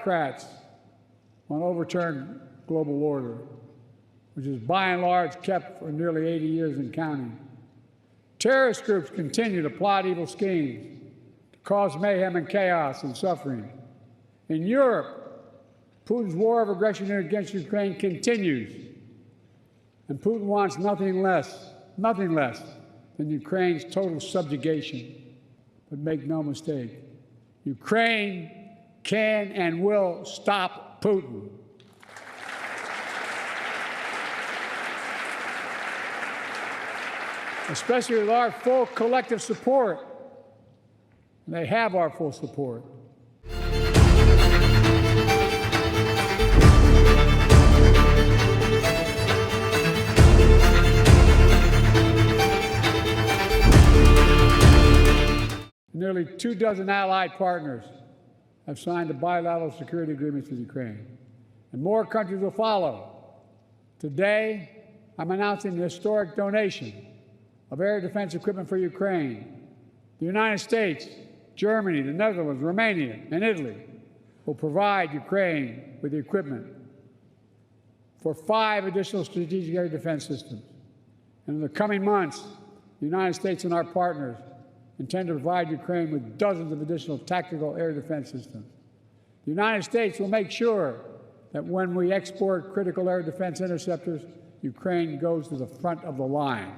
autocrats want to overturn global order, which is by and large kept for nearly 80 years and counting. Terrorist groups continue to plot evil schemes to cause mayhem and chaos and suffering. In Europe, Putin's war of aggression against Ukraine continues, and Putin wants nothing less than Ukraine's total subjugation. But make no mistake, Ukraine can and will stop Putin. Especially with our full collective support. And they have our full support. Nearly 24 allied partners have signed the bilateral security agreements with Ukraine, and more countries will follow. Today, I'm announcing the historic donation of air defense equipment for Ukraine. The United States, Germany, the Netherlands, Romania, and Italy will provide Ukraine with the equipment for 5 additional strategic air defense systems. And in the coming months, the United States and our partners intend to provide Ukraine with dozens of additional tactical air defense systems. The United States will make sure that when we export critical air defense interceptors, Ukraine goes to the front of the line.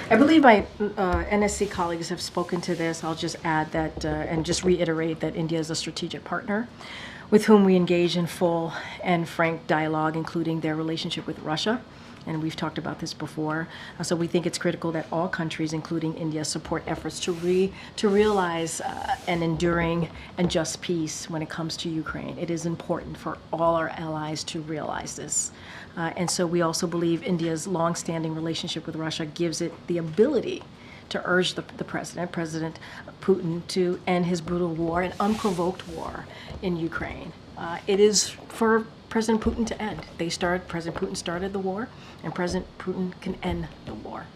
I believe my NSC colleagues have spoken to this. I'll just add that and just reiterate that India is a strategic partner with whom we engage in full and frank dialogue, including their relationship with Russia. And we've talked about this before. So we think it's critical that all countries, including India, support efforts to realize an enduring and just peace when it comes to Ukraine. It is important for all our allies to realize this. And so we also believe India's longstanding relationship with Russia gives it the ability to urge the President Putin, to end his brutal war, an unprovoked war in Ukraine. It is for President Putin to end. President Putin started the war, and President Putin can end the war.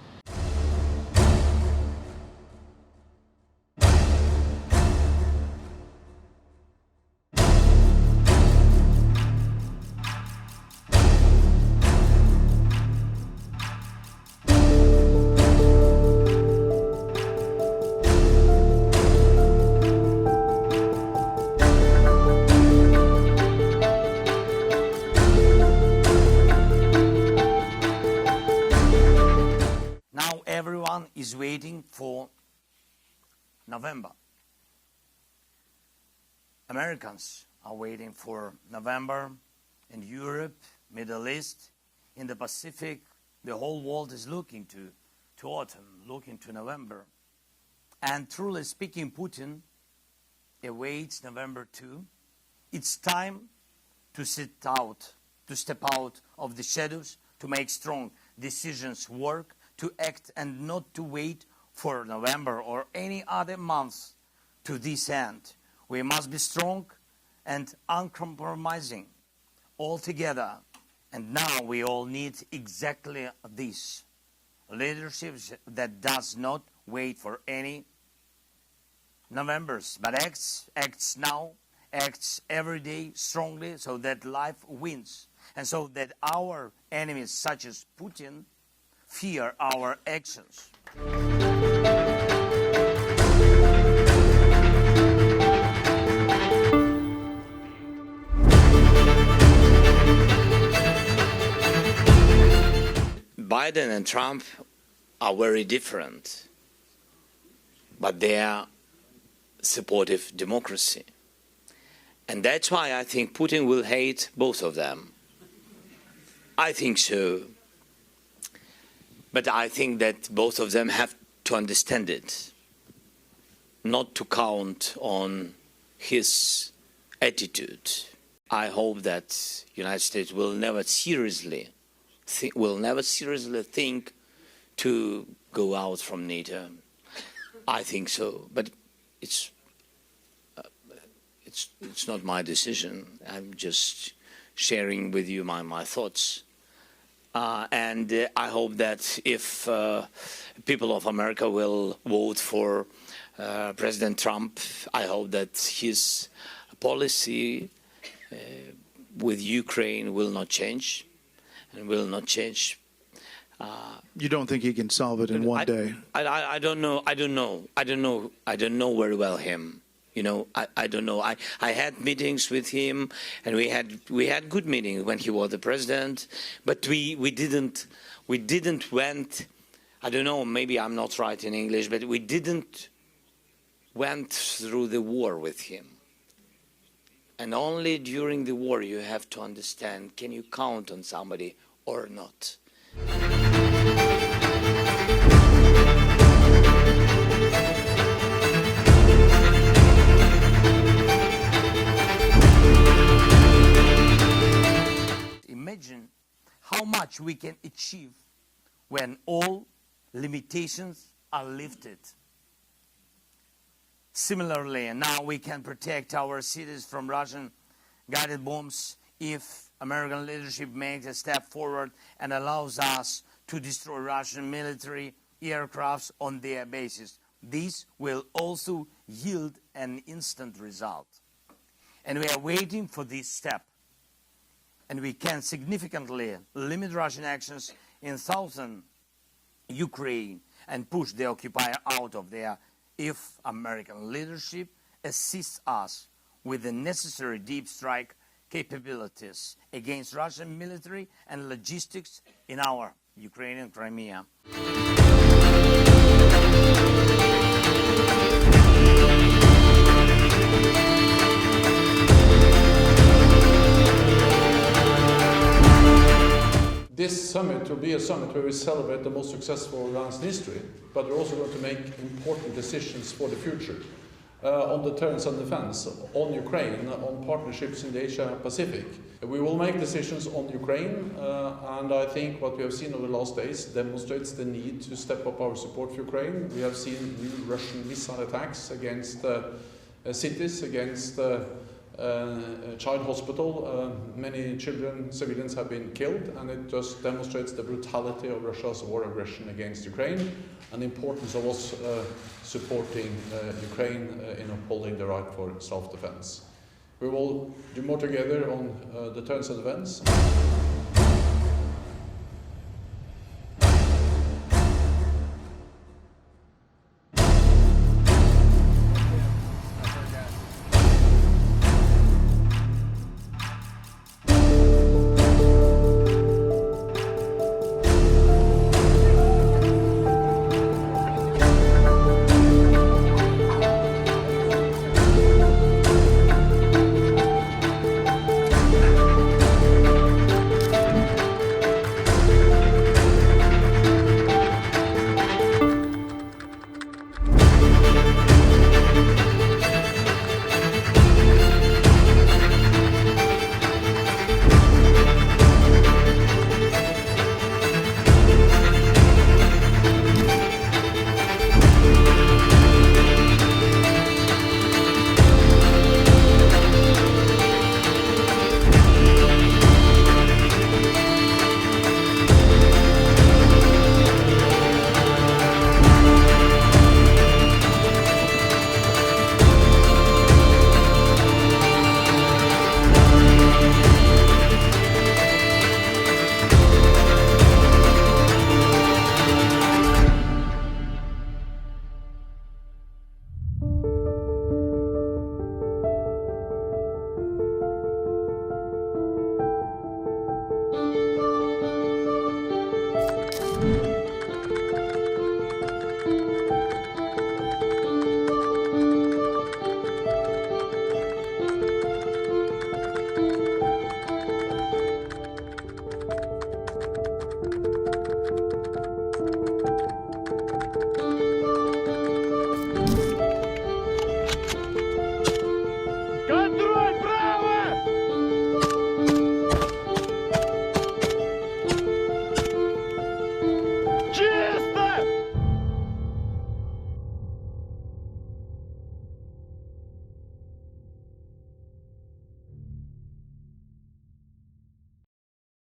Everyone is waiting for November. Americans are waiting for November in Europe, Middle East, in the Pacific. The whole world is looking to autumn, looking to November. And truly speaking, Putin awaits November too. It's time to step out of the shadows, to make strong decisions work, to act and not to wait for November or any other month to this end. We must be strong and uncompromising all together. And now we all need exactly this. Leadership that does not wait for any Novembers, but acts now, acts every day strongly so that life wins. And so that our enemies such as Putin fear our actions. Biden and Trump are very different, but they are supportive democracy. And that's why I think Putin will hate both of them. I think so. But I think that both of them have to understand it, not to count on his attitude. I hope that United States will never seriously think to go out from NATO. I think so, but it's not my decision. I'm just sharing with you my thoughts. And I hope that if people of America will vote for President Trump, I hope that his policy with Ukraine will not change, and will not change. You don't think he can solve it in one day? I don't know. I don't know very well him. You know, I don't know. I had meetings with him, and we had good meetings when he was the president. But we didn't went. I don't know. Maybe I'm not right in English, but we didn't went through the war with him. And only during the war you have to understand: can you count on somebody or not? Imagine how much we can achieve when all limitations are lifted. Similarly, now we can protect our cities from Russian guided bombs if American leadership makes a step forward and allows us to destroy Russian military aircrafts on their bases. This will also yield an instant result. And we are waiting for this step. And we can significantly limit Russian actions in southern Ukraine and push the occupier out of there if American leadership assists us with the necessary deep strike capabilities against Russian military and logistics in our Ukrainian Crimea. This summit will be a summit where we celebrate the most successful alliance in history, but we're also going to make important decisions for the future on deterrence and defense, on Ukraine, on partnerships in the Asia-Pacific. We will make decisions on Ukraine, and I think what we have seen over the last days demonstrates the need to step up our support for Ukraine. We have seen new Russian missile attacks against cities, against child hospital. Many children, civilians have been killed, and it just demonstrates the brutality of Russia's war aggression against Ukraine and the importance of us supporting Ukraine in upholding the right for self-defense. We will do more together on deterrence and defense.